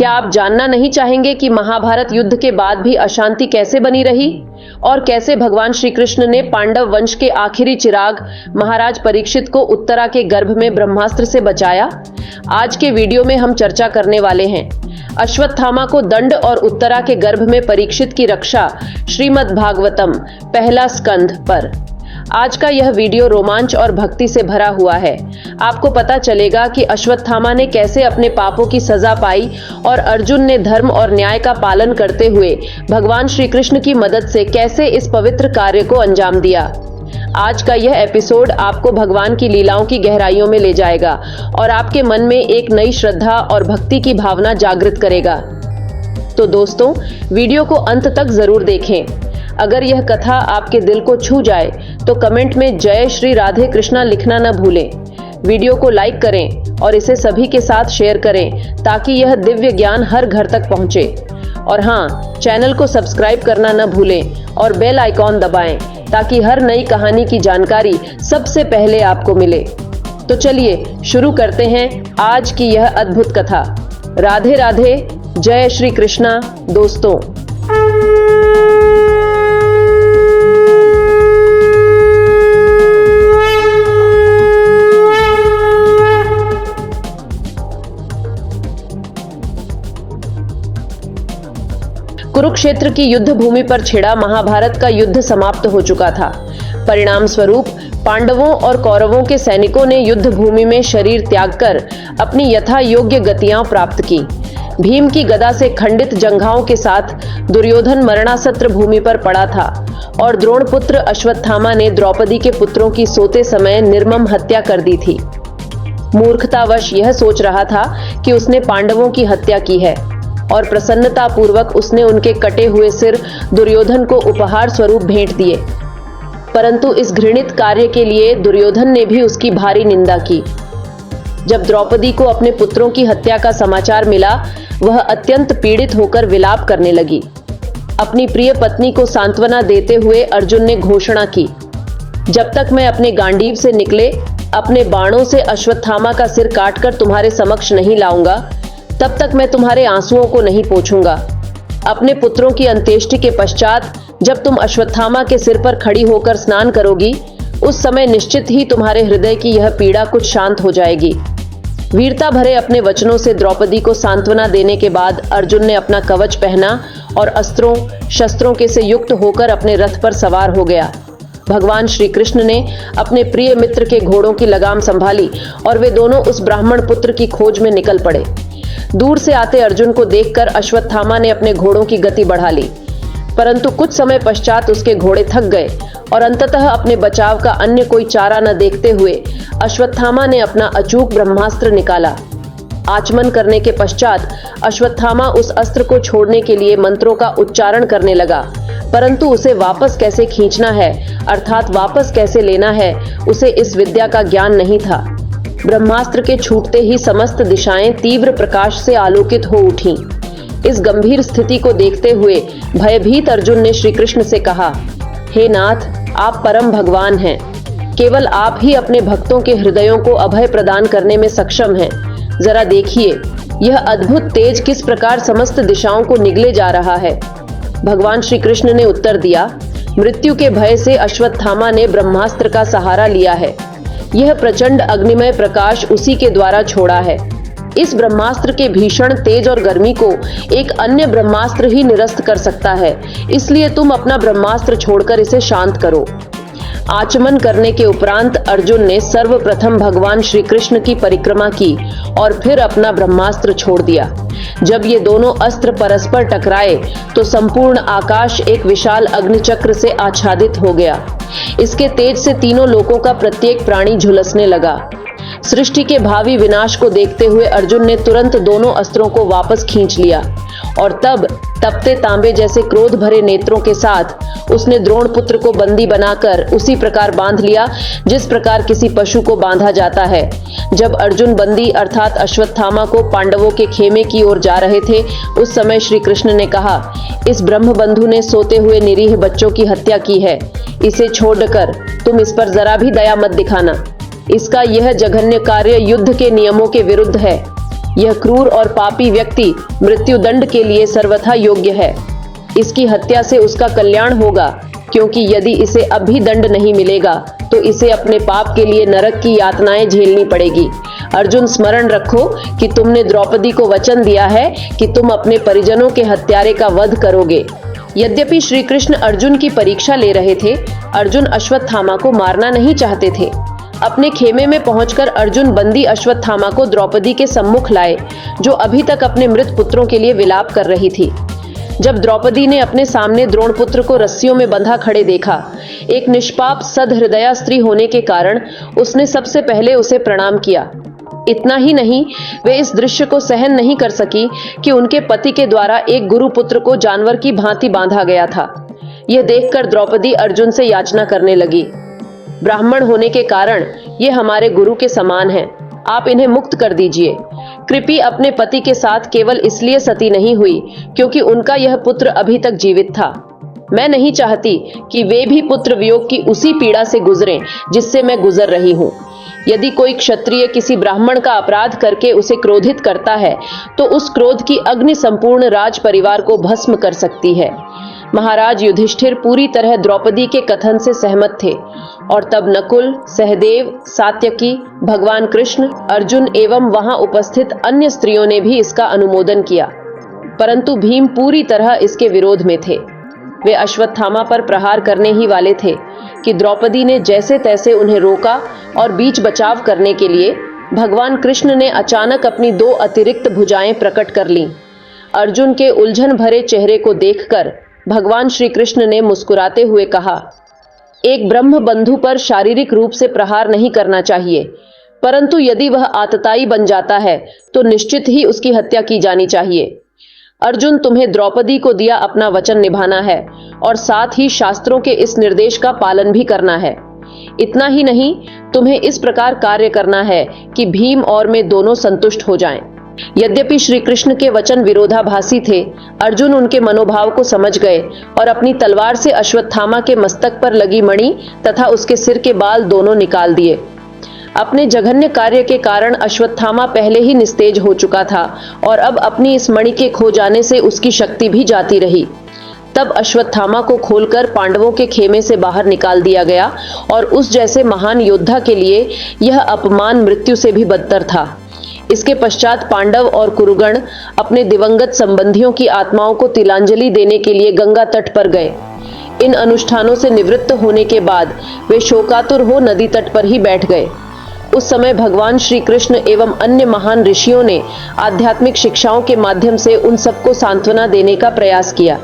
क्या आप जानना नहीं चाहेंगे कि महाभारत युद्ध के बाद भी अशांति कैसे बनी रही और कैसे भगवान श्री कृष्ण ने पांडव वंश के आखिरी चिराग महाराज परीक्षित को उत्तरा के गर्भ में ब्रह्मास्त्र से बचाया? आज के वीडियो में हम चर्चा करने वाले हैं अश्वत्थामा को दंड और उत्तरा के गर्भ में परीक्षित की रक्षा, श्रीमद् भागवतम पहला स्कंध पर। आज का यह वीडियो रोमांच और भक्ति से भरा हुआ है। आपको पता चलेगा कि अश्वत्थामा ने कैसे अपने पापों की सजा पाई और अर्जुन ने धर्म और न्याय का पालन करते हुए भगवान श्री कृष्ण की मदद से कैसे इस पवित्र कार्य को अंजाम दिया। आज का यह एपिसोड आपको भगवान की लीलाओं की गहराइयों में ले जाएगा और आपके मन में एक नई श्रद्धा और भक्ति की भावना जागृत करेगा। तो दोस्तों, वीडियो को अंत तक जरूर देखें। अगर यह कथा आपके दिल को छू जाए तो कमेंट में जय श्री राधे कृष्णा लिखना न भूलें। वीडियो को लाइक करें और इसे सभी के साथ शेयर करें ताकि यह दिव्य ज्ञान हर घर तक पहुंचे। और हाँ, चैनल को सब्सक्राइब करना न भूलें और बेल आइकॉन दबाएं ताकि हर नई कहानी की जानकारी सबसे पहले आपको मिले। तो चलिए शुरू करते हैं आज की यह अद्भुत कथा। राधे राधे, जय श्री कृष्णा दोस्तों। कुरुक्षेत्र की युद्ध भूमि पर छिड़ा महाभारत का युद्ध समाप्त हो चुका था। परिणाम स्वरूप पांडवों और कौरवों के सैनिकों ने युद्ध भूमि में शरीर त्याग कर अपनी यथा योग्य गतियां प्राप्त की। भीम की गदा से खंडित जंघाओं के साथ दुर्योधन मरणासत्र भूमि पर पड़ा था और द्रोणपुत्र अश्वत्थामा ने द्रौपदी के पुत्रों की सोते समय निर्मम हत्या कर दी थी। मूर्खतावश यह सोच रहा था कि उसने पांडवों की हत्या की है और प्रसन्नता पूर्वक उसने उनके कटे हुए सिर दुर्योधन को उपहार स्वरूप भेंट दिए। परंतु इस घृणित कार्य के लिए दुर्योधन ने भी उसकी भारी निंदा की। जब द्रौपदी को अपने पुत्रों की हत्या का समाचार मिला, वह अत्यंत पीड़ित होकर विलाप करने लगी। अपनी प्रिय पत्नी को सांत्वना देते हुए अर्जुन ने घोषणा की, जब तक मैं अपने गांडीव से निकले अपने बाणों से अश्वत्थामा का सिर काटकर तुम्हारे समक्ष नहीं लाऊंगा, तब तक मैं तुम्हारे आंसुओं को नहीं पोंछूंगा। अपने पुत्रों की अंत्येष्टि के पश्चात जब तुम अश्वत्थामा के सिर पर खड़ी होकर स्नान करोगी, उस समय निश्चित ही तुम्हारे हृदय की यह पीड़ा कुछ शांत हो जाएगी। वीरता भरे अपने वचनों से द्रौपदी को सांत्वना देने के बाद अर्जुन ने अपना कवच पहना और अस्त्रों शस्त्रों के से युक्त होकर अपने रथ पर सवार हो गया। भगवान श्री कृष्ण ने अपने प्रिय मित्र के घोड़ों की लगाम संभाली और वे दोनों उस ब्राह्मण पुत्र की खोज में निकल पड़े। दूर से आते अर्जुन को देखकर अश्वत्थामा ने अपने घोड़ों की गति बढ़ा ली, परंतु कुछ समय पश्चात उसके घोड़े थक गए और अंततः अपने बचाव का अन्य कोई चारा न देखते हुए अश्वत्थामा ने अपना अचूक ब्रह्मास्त्र निकाला। आचमन करने के पश्चात अश्वत्थामा उस अस्त्र को छोड़ने के लिए मंत्रों का उच्चारण करने लगा, परंतु उसे वापस कैसे खींचना है अर्थात वापस कैसे लेना है, उसे इस विद्या का ज्ञान नहीं था। ब्रह्मास्त्र के छूटते ही समस्त दिशाएं तीव्र प्रकाश से आलोकित हो उठीं। इस गंभीर स्थिति को देखते हुए भयभीत अर्जुन ने श्री कृष्ण से कहा, हे नाथ, आप परम भगवान हैं। केवल आप ही अपने भक्तों के हृदयों को अभय प्रदान करने में सक्षम हैं। जरा देखिए, यह अद्भुत तेज किस प्रकार समस्त दिशाओं को निगले जा रहा है। भगवान श्री कृष्ण ने उत्तर दिया, मृत्यु के भय से अश्वत्थामा ने ब्रह्मास्त्र का सहारा लिया है। यह प्रचंड अग्निमय प्रकाश उसी के द्वारा छोड़ा है। इस ब्रह्मास्त्र के भीषण तेज और गर्मी को एक अन्य ब्रह्मास्त्र ही निरस्त कर सकता है, इसलिए तुम अपना ब्रह्मास्त्र छोड़कर इसे शांत करो। आचमन करने के उपरांत अर्जुन ने सर्वप्रथम भगवान श्री कृष्ण की परिक्रमा की और फिर अपना ब्रह्मास्त्र छोड़ दिया। जब ये दोनों अस्त्र परस्पर टकराए तो संपूर्ण आकाश एक विशाल अग्निचक्र से आच्छादित हो गया। इसके तेज से तीनों लोकों का प्रत्येक प्राणी झुलसने लगा। सृष्टि के भावी विनाश को देखते हुए अर्जुन ने तुरंत दोनों अस्त्रों को वापस खींच लिया और तब तपते तांबे जैसे क्रोध भरे नेत्रों के साथ उसने द्रोणपुत्र को बंदी बनाकर उसी प्रकार बांध लिया जिस प्रकार किसी पशु को बांधा जाता है। जब अर्जुन बंदी अर्थात अश्वत्थामा को पांडवों के खेमे की ओर जा रहे थे, उस समय श्री कृष्ण ने कहा, इस ब्रह्मबंधु ने सोते हुए निरीह बच्चों की हत्या की है। इसे छोड़कर तुम इस पर जरा भी दया मत दिखाना। इसका यह जघन्य कार्य युद्ध के नियमों के विरुद्ध है। यह क्रूर और पापी व्यक्ति मृत्युदंड के लिए सर्वथा योग्य है। इसकी हत्या से उसका कल्याण होगा, क्योंकि यदि इसे अब भी दंड नहीं मिलेगा तो इसे अपने पाप के लिए नरक की यातनाएं झेलनी पड़ेगी। अर्जुन, स्मरण रखो कि तुमने द्रौपदी को वचन दिया है कि तुम अपने परिजनों के हत्यारे का वध करोगे। यद्यपि श्री कृष्ण अर्जुन की परीक्षा ले रहे थे, अर्जुन अश्वत्थामा को मारना नहीं चाहते थे। अपने खेमे में पहुंचकर अर्जुन बंदी अश्वत्थामा को द्रौपदी के सम्मुख लाए, जो अभी तक अपने मृत पुत्रों के लिए विलाप कर रही थी। जब द्रौपदी ने अपने सामने द्रोणपुत्र को रस्सियों में बंधा खड़े देखा, एक निष्पाप सद्हृदया स्त्री होने के कारण उसने सबसे पहले उसे प्रणाम किया। इतना ही नहीं, वे इस दृश्य को सहन नहीं कर सकी कि उनके पति के द्वारा एक गुरुपुत्र को जानवर की भांति बांधा गया था। यह देखकर द्रौपदी अर्जुन से याचना करने लगी, ब्राह्मण होने के कारण ये हमारे गुरु के समान हैं, आप इन्हें मुक्त कर दीजिए। कृपि अपने पति के साथ केवल इसलिए सती नहीं हुई क्योंकि उनका यह पुत्र अभी तक जीवित था। मैं नहीं चाहती कि वे भी पुत्र वियोग की उसी पीड़ा से गुजरें जिससे मैं गुजर रही हूं। यदि कोई क्षत्रिय किसी ब्राह्मण का अपराध करके उसे क्रोधित करता है तो उस क्रोध की अग्नि संपूर्ण राज परिवार को भस्म कर सकती है। महाराज युधिष्ठिर पूरी तरह द्रौपदी के कथन से सहमत थे और तब नकुल, सहदेव, सात्यकी, भगवान कृष्ण, अर्जुन एवं वहां उपस्थित अन्य स्त्रियों ने भी इसका अनुमोदन किया। परंतु भीम पूरी तरह इसके विरोध में थे। वे अश्वत्थामा पर प्रहार करने ही वाले थे कि द्रौपदी ने जैसे तैसे उन्हें रोका और बीच बचाव करने के लिए भगवान कृष्ण ने अचानक अपनी 2 अतिरिक्त भुजाएं प्रकट कर लीं। अर्जुन के उलझन भरे चेहरे को देखकर भगवान श्री कृष्ण ने मुस्कुराते हुए कहा, एक ब्रह्म बंधु पर शारीरिक रूप से प्रहार नहीं करना चाहिए, परंतु यदि वह आतताई बन जाता है तो निश्चित ही उसकी हत्या की जानी चाहिए। अर्जुन, तुम्हें द्रौपदी को दिया अपना वचन निभाना है और साथ ही शास्त्रों के इस निर्देश का पालन भी करना है। इतना ही नहीं, तुम्हें इस प्रकार कार्य करना है कि भीम और मैं दोनों संतुष्ट हो जाएं। यद्यपि श्री कृष्ण के वचन विरोधाभासी थे, अर्जुन उनके मनोभाव को समझ गए और अपनी तलवार से अश्वत्थामा के मस्तक पर लगी मणि तथा उसके सिर के बाल दोनों निकाल दिए। अपने जघन्य कार्य के कारण अश्वत्थामा पहले ही निस्तेज हो चुका था और अब अपनी इस मणि के खो जाने से उसकी शक्ति भी जाती रही। तब अश्वत्थामा को खोलकर पांडवों के खेमे से बाहर निकाल दिया गया और उस जैसे महान योद्धा के लिए यह अपमान मृत्यु से भी बदतर था। इसके पश्चात पांडव और कुरुगण अपने दिवंगत संबंधियों की आत्माओं को तिलांजलि देने के लिए गंगा तट पर गए। इन अनुष्ठानों से निवृत्त होने के बाद वे शोकातुर हो नदी तट पर ही बैठ गए। उस समय भगवान श्री कृष्ण एवं अन्य महान ऋषियों ने आध्यात्मिक शिक्षाओं के माध्यम से उन सबको सांत्वना देने का प्रयास किया।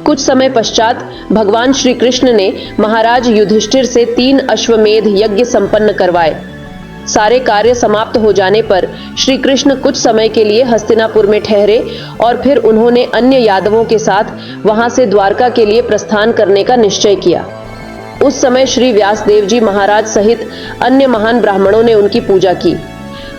कुछ समय पश्चात भगवान श्री कृष्ण ने महाराज युधिष्ठिर से 3 अश्वमेध यज्ञ संपन्न करवाए। सारे कार्य समाप्त हो जाने पर श्री कृष्ण कुछ समय के लिए हस्तिनापुर में ठहरे और फिर उन्होंने अन्य यादवों के साथ वहां से द्वारका के लिए प्रस्थान करने का निश्चय किया। उस समय श्री व्यासदेव जी महाराज सहित अन्य महान ब्राह्मणों ने उनकी पूजा की।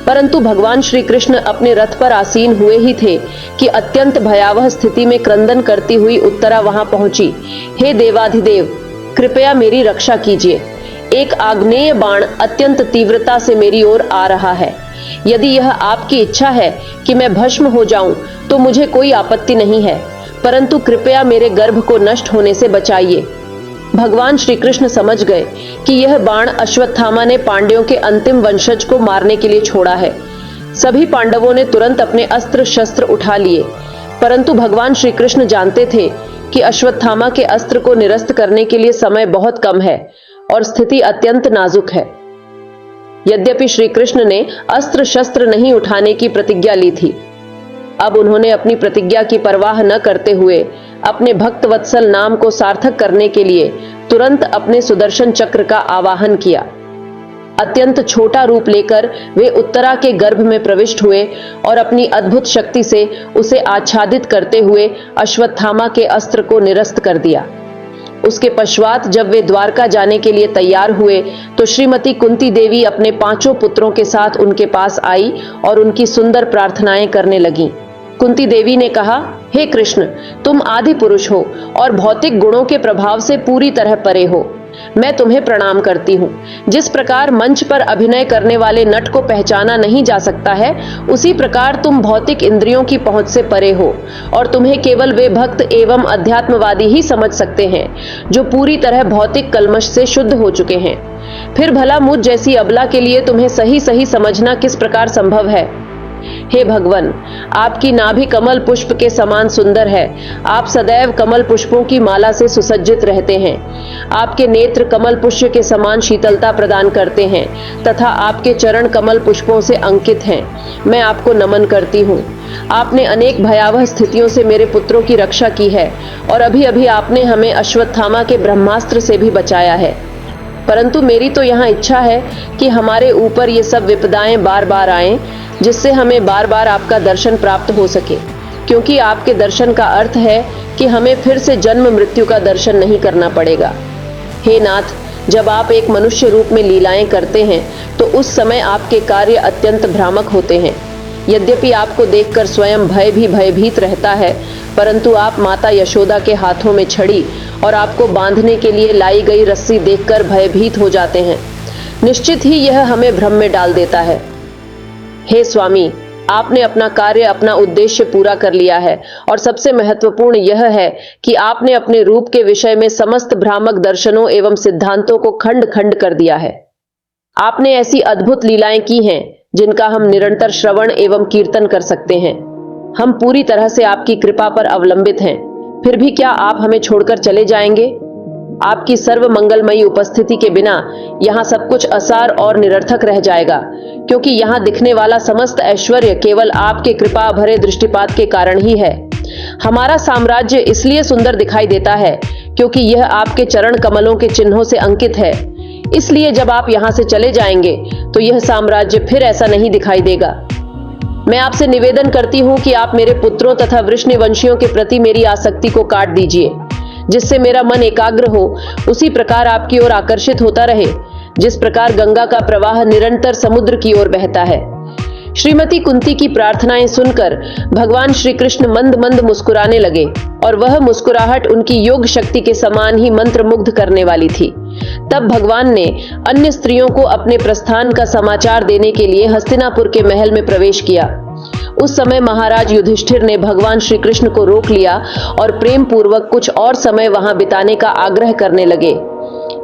परंतु भगवान श्री कृष्ण अपने रथ पर आसीन हुए ही थे कि अत्यंत भयावह स्थिति में क्रंदन करती हुई उत्तरा वहां पहुंची। हे देवाधिदेव, कृपया मेरी रक्षा कीजिए। एक आग्नेय बाण अत्यंत तीव्रता से मेरी ओर आ रहा है। यदि यह आपकी इच्छा है कि मैं भस्म हो जाऊं तो मुझे कोई आपत्ति नहीं है, परंतु कृपया मेरे गर्भ को नष्ट होने से बचाइए। भगवान श्री कृष्ण समझ गए कि यह बाण अश्वत्थामा ने पांडवों के अंतिम वंशज को मारने के लिए छोड़ा है। सभी पांडवों ने तुरंत अपने अस्त्र शस्त्र उठा लिए, परंतु भगवान श्री कृष्ण जानते थे कि अश्वत्थामा के अस्त्र को निरस्त करने के लिए समय बहुत कम है और स्थिति अत्यंत नाजुक है। यद्यपि श्री कृष्ण ने अस्त्र शस्त्र नहीं उठाने की प्रतिज्ञा ली थी, अब उन्होंने अपनी प्रतिज्ञा की परवाह न करते हुए अपने भक्त वत्सल नाम को सार्थक करने के लिए तुरंत अपने सुदर्शन चक्र का आवाहन किया। अत्यंत छोटा रूप लेकर वे उत्तरा के गर्भ में प्रविष्ट हुए और अपनी अद्भुत शक्ति से उसे आच्छादित करते हुए अश्वत्थामा के अस्त्र को निरस्त कर दिया। उसके पश्चात जब वे द्वारका जाने के लिए तैयार हुए तो श्रीमती कुंती देवी अपने 5 पुत्रों के साथ उनके पास आई और उनकी सुंदर प्रार्थनाएं करने लगीं। कुंती देवी ने कहा, हे कृष्ण, तुम आदि पुरुष हो और भौतिक गुणों के प्रभाव से पूरी तरह परे हो। मैं तुम्हें प्रणाम करती हूँ। जिस प्रकार मंच पर अभिनय करने वाले नट को पहचाना नहीं जा सकता है, उसी प्रकार तुम भौतिक इंद्रियों की पहुंच से परे हो और तुम्हें केवल वे भक्त एवं अध्यात्मवादी ही समझ सकते हैं जो पूरी तरह भौतिक कल्मश से शुद्ध हो चुके हैं। फिर भला मुझ जैसी अबला के लिए तुम्हें सही सही समझना किस प्रकार संभव है? हे भगवन, आपकी नाभि कमल पुष्प के समान सुंदर है। आप सदैव कमल पुष्पों की माला से सुसज्जित रहते हैं। आपके नेत्र कमल पुष्प के समान शीतलता प्रदान करते हैं तथा आपके चरण कमल पुष्पों से अंकित हैं। मैं आपको नमन करती हूँ। आपने अनेक भयावह स्थितियों से मेरे पुत्रों की रक्षा की है और अभी अभी आपने हमें अश्वत्थामा के ब्रह्मास्त्र से भी बचाया है। परंतु मेरी तो यहाँ इच्छा है कि हमारे ऊपर ये सब विपदाएं बार बार आएं, जिससे हमें बार बार आपका दर्शन प्राप्त हो सके, क्योंकि आपके दर्शन का अर्थ है कि हमें फिर से जन्म मृत्यु का दर्शन नहीं करना पड़ेगा। हे नाथ, जब आप एक मनुष्य रूप में लीलाएं करते हैं तो उस समय आपके कार्य अत्यंत भ्रामक होते हैं। यद्यपि आपको देखकर स्वयं भय भी भयभीत रहता है, परंतु आप माता यशोदा के हाथों में छड़ी और आपको बांधने के लिए लाई गई रस्सी देखकर भयभीत हो जाते हैं। निश्चित ही यह हमें भ्रम में डाल देता है। हे स्वामी, आपने अपना कार्य, अपना उद्देश्य पूरा कर लिया है और सबसे महत्वपूर्ण यह है कि आपने अपने रूप के विषय में समस्त भ्रामक दर्शनों एवं सिद्धांतों को खंड खंड कर दिया है। आपने ऐसी अद्भुत लीलाएं की हैं जिनका हम निरंतर श्रवण एवं कीर्तन कर सकते हैं। हम पूरी तरह से आपकी कृपा पर अवलंबित हैं। फिर भी क्या आप हमें छोड़कर चले जाएंगे? आपकी सर्व मंगलमयी उपस्थिति के बिना यहाँ सब कुछ असार और निरर्थक रह जाएगा, क्योंकि यहाँ दिखने वाला समस्त ऐश्वर्य केवल आपके कृपा भरे दृष्टिपात के कारण ही है। हमारा साम्राज्य इसलिए सुंदर दिखाई देता है क्योंकि यह आपके चरण कमलों के चिन्हों से अंकित है। इसलिए जब आप यहाँ से चले जाएंगे तो यह साम्राज्य फिर ऐसा नहीं दिखाई देगा। मैं आपसे निवेदन करती हूँ कि आप मेरे पुत्रों तथा वृषनिवंशियों के प्रति मेरी आसक्ति को काट दीजिए, जिससे मेरा मन एकाग्र हो, उसी प्रकार आपकी ओर आकर्षित होता रहे, जिस प्रकार गंगा का प्रवाह निरंतर समुद्र की ओर बहता है। श्रीमती कुंती की प्रार्थनाएं सुनकर भगवान श्री कृष्ण मंद मंद मुस्कुराने लगे और वह मुस्कुराहट उनकी योग शक्ति के समान ही मंत्रमुग्ध करने वाली थी। तब भगवान ने अन्य स्त्रियों को अपने प्रस्थान का समाचार देने के लिए हस्तिनापुर के महल में प्रवेश किया। उस समय महाराज युधिष्ठिर ने भगवान श्री कृष्ण को रोक लिया और प्रेम पूर्वक कुछ और समय वहां बिताने का आग्रह करने लगे।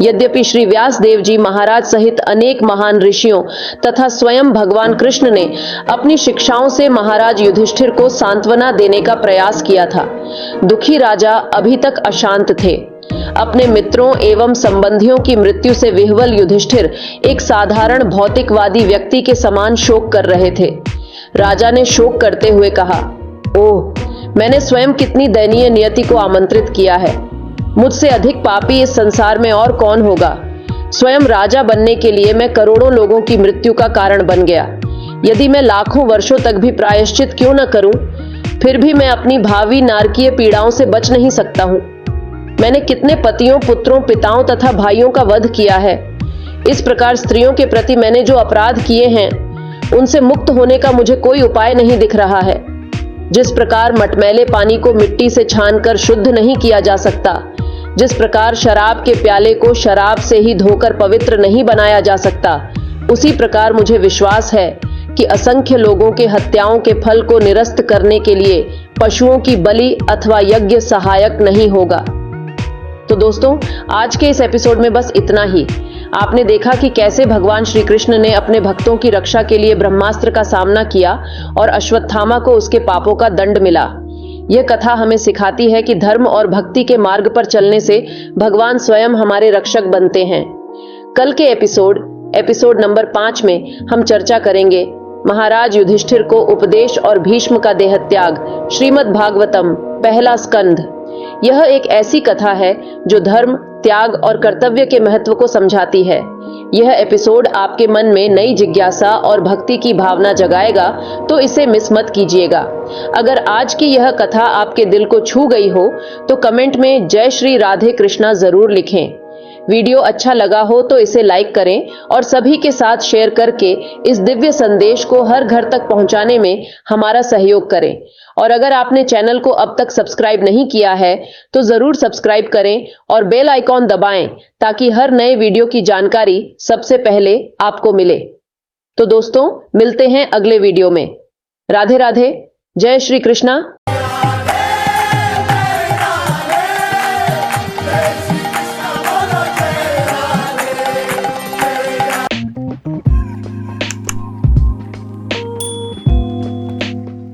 यद्यपि श्री व्यास देव जी महाराज सहित अनेक महान ऋषियों तथा स्वयं भगवान कृष्ण ने अपनी शिक्षाओं से महाराज युधिष्ठिर को सांत्वना देने का प्रयास किया था, दुखी राजा अभी तक अशांत थे। अपने मित्रों एवं संबंधियों की मृत्यु से विह्वल युधिष्ठिर एक साधारण भौतिकवादी व्यक्ति के समान शोक कर रहे थे। राजा ने शोक करते हुए कहा, ओह, मैंने स्वयं कितनी दयनीय नियति को आमंत्रित किया है। मुझसे अधिक पापी इस संसार में और कौन होगा। स्वयं राजा बनने के लिए मैं करोड़ों लोगों की मृत्यु का कारण बन गया। यदि मैं लाखों वर्षों तक भी प्रायश्चित क्यों न करूं, फिर भी मैं अपनी भावी नारकीय पीड़ाओं से बच नहीं सकता हूं। मैंने कितने पतियों, पुत्रों, पिताओं तथा भाइयों का वध किया है। इस प्रकार स्त्रियों के प्रति मैंने जो अपराध किए हैं, उनसे मुक्त होने का मुझे कोई उपाय नहीं दिख रहा है। जिस प्रकार मटमैले पानी को मिट्टी से छानकर शुद्ध नहीं किया जा सकता, जिस प्रकार शराब के प्याले को शराब से ही धोकर पवित्र नहीं बनाया जा सकता, उसी प्रकार मुझे विश्वास है कि असंख्य लोगों के हत्याओं के फल को निरस्त करने के लिए पशुओं की बलि अथवा यज्ञ सहायक नहीं होगा। तो दोस्तों, आज के इस एपिसोड में बस इतना ही। आपने देखा कि कैसे भगवान श्री कृष्ण ने अपने भक्तों की रक्षा के लिए ब्रह्मास्त्र का सामना किया और अश्वत्थामा को उसके पापों का दंड मिला। यह कथा हमें सिखाती है कि धर्म और भक्ति के मार्ग पर चलने से भगवान स्वयं हमारे रक्षक बनते हैं। कल के एपिसोड नंबर 5 में हम चर्चा करेंगे महाराज युधिष्ठिर को उपदेश और भीष्म का देहत्याग, श्रीमद् भागवतम पहला स्कंध। यह एक ऐसी कथा है जो धर्म, त्याग और कर्तव्य के महत्व को समझाती है। यह एपिसोड आपके मन में नई जिज्ञासा और भक्ति की भावना जगाएगा, तो इसे मिस मत कीजिएगा। अगर आज की यह कथा आपके दिल को छू गई हो तो कमेंट में जय श्री राधे कृष्णा जरूर लिखें। वीडियो अच्छा लगा हो तो इसे लाइक करें और सभी के साथ शेयर करके इस दिव्य संदेश को हर घर तक पहुंचाने में हमारा सहयोग करें। और अगर आपने चैनल को अब तक सब्सक्राइब नहीं किया है तो जरूर सब्सक्राइब करें और बेल आइकॉन दबाएं ताकि हर नए वीडियो की जानकारी सबसे पहले आपको मिले। तो दोस्तों, मिलते हैं अगले वीडियो में। राधे राधे, जय श्री कृष्णा,